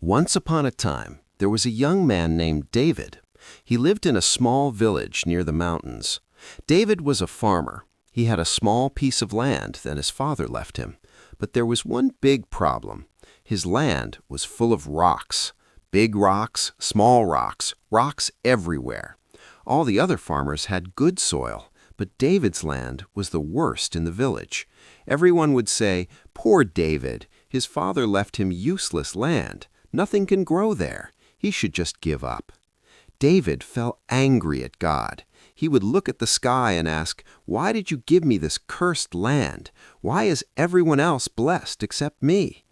Once upon a time, there was a young man named David. He lived in a small village near the mountains. David was a farmer. He had a small piece of land that his father left him. But there was one big problem. His land was full of rocks. Big rocks, small rocks, rocks everywhere. All the other farmers had good soil, but David's land was the worst in the village. Everyone would say, "Poor David, his father left him useless land. Nothing can grow there. He should just give up." David felt angry at God. He would look at the sky and ask, "Why did you give me this cursed land? Why is everyone else blessed except me?"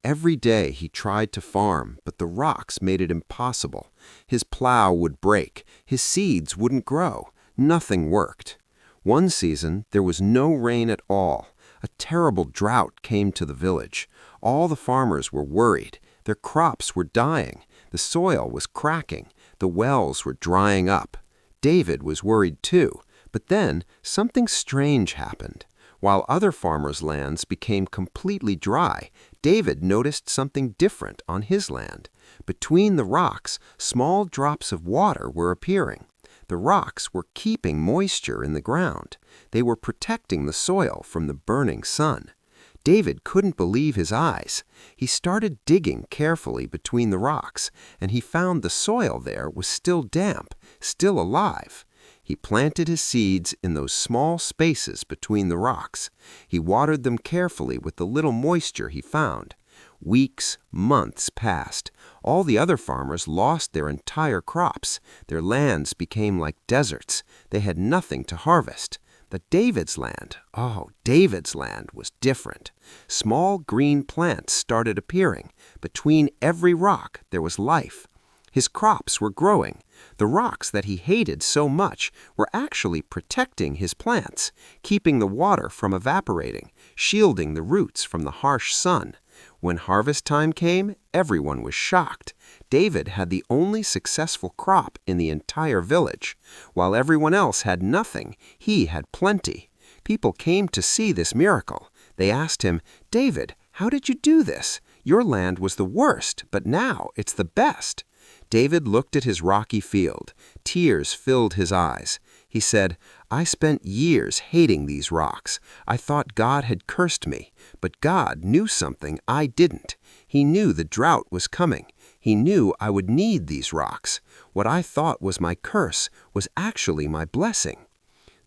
Every day he tried to farm, but the rocks made it impossible. His plow would break. His seeds wouldn't grow. Nothing worked. One season, there was no rain at all. A terrible drought came to the village. All the farmers were worried. Their crops were dying. The soil was cracking. The wells were drying up. David was worried too, but then something strange happened. While other farmers' lands became completely dry, David noticed something different on his land. Between the rocks, small drops of water were appearing. The rocks were keeping moisture in the ground. They were protecting the soil from the burning sun. David couldn't believe his eyes. He started digging carefully between the rocks, and he found the soil there was still damp, still alive. He planted his seeds in those small spaces between the rocks. He watered them carefully with the little moisture he found. Weeks, months passed. All the other farmers lost their entire crops. Their lands became like deserts. They had nothing to harvest. But David's land was different. Small green plants started appearing. Between every rock, there was life. His crops were growing. The rocks that he hated so much were actually protecting his plants, keeping the water from evaporating, shielding the roots from the harsh sun. When harvest time came, everyone was shocked. David had the only successful crop in the entire village. While everyone else had nothing, he had plenty. People came to see this miracle. They asked him, "David, how did you do this? Your land was the worst, but now it's the best." David looked at his rocky field. Tears filled his eyes. He said, "I spent years hating these rocks. I thought God had cursed me, but God knew something I didn't. He knew the drought was coming. He knew I would need these rocks. What I thought was my curse was actually my blessing."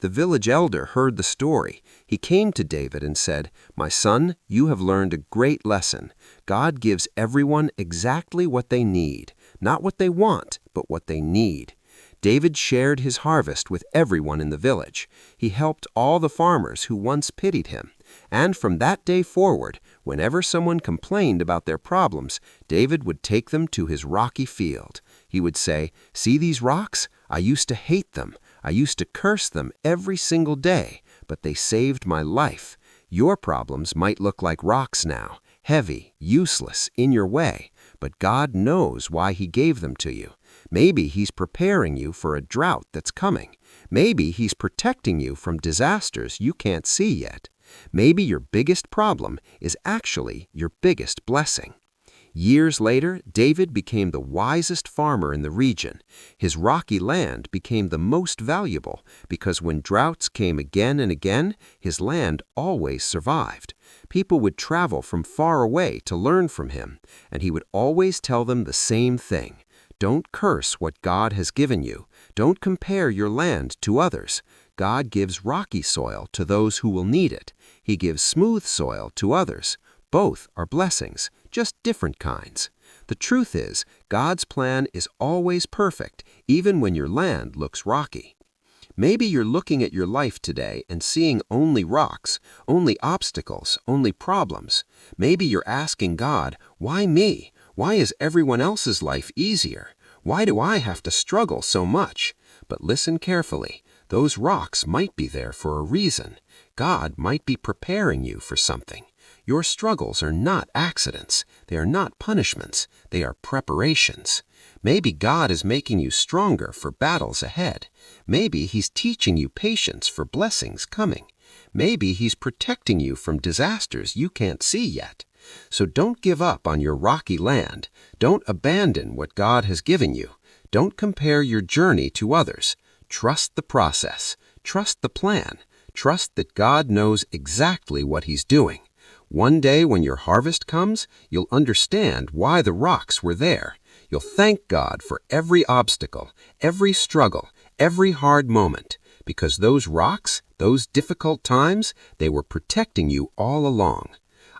The village elder heard the story. He came to David and said, "My son, you have learned a great lesson. God gives everyone exactly what they need, not what they want, but what they need." David shared his harvest with everyone in the village. He helped all the farmers who once pitied him. And from that day forward, whenever someone complained about their problems, David would take them to his rocky field. He would say, "See these rocks? I used to hate them. I used to curse them every single day, but they saved my life. Your problems might look like rocks now, heavy, useless, in your way, but God knows why He gave them to you. Maybe He's preparing you for a drought that's coming. Maybe He's protecting you from disasters you can't see yet. Maybe your biggest problem is actually your biggest blessing." Years later, David became the wisest farmer in the region. His rocky land became the most valuable because when droughts came again and again, his land always survived. People would travel from far away to learn from him, and he would always tell them the same thing. Don't curse what God has given you. Don't compare your land to others. God gives rocky soil to those who will need it. He gives smooth soil to others. Both are blessings, just different kinds. The truth is, God's plan is always perfect, even when your land looks rocky. Maybe you're looking at your life today and seeing only rocks, only obstacles, only problems. Maybe you're asking God, "Why me? Why is everyone else's life easier? Why do I have to struggle so much?" But listen carefully. Those rocks might be there for a reason. God might be preparing you for something. Your struggles are not accidents. They are not punishments. They are preparations. Maybe God is making you stronger for battles ahead. Maybe He's teaching you patience for blessings coming. Maybe He's protecting you from disasters you can't see yet. So don't give up on your rocky land. Don't abandon what God has given you. Don't compare your journey to others. Trust the process. Trust the plan. Trust that God knows exactly what He's doing. One day when your harvest comes, you'll understand why the rocks were there. You'll thank God for every obstacle, every struggle, every hard moment, because those rocks, those difficult times, they were protecting you all along.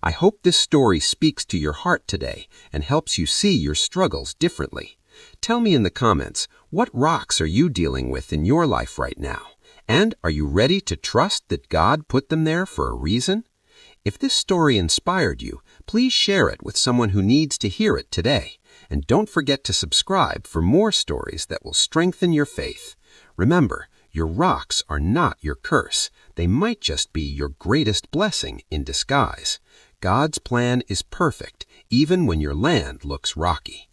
I hope this story speaks to your heart today and helps you see your struggles differently. Tell me in the comments, what rocks are you dealing with in your life right now? And are you ready to trust that God put them there for a reason? If this story inspired you, please share it with someone who needs to hear it today. And don't forget to subscribe for more stories that will strengthen your faith. Remember, your rocks are not your curse. They might just be your greatest blessing in disguise. God's plan is perfect, even when your land looks rocky.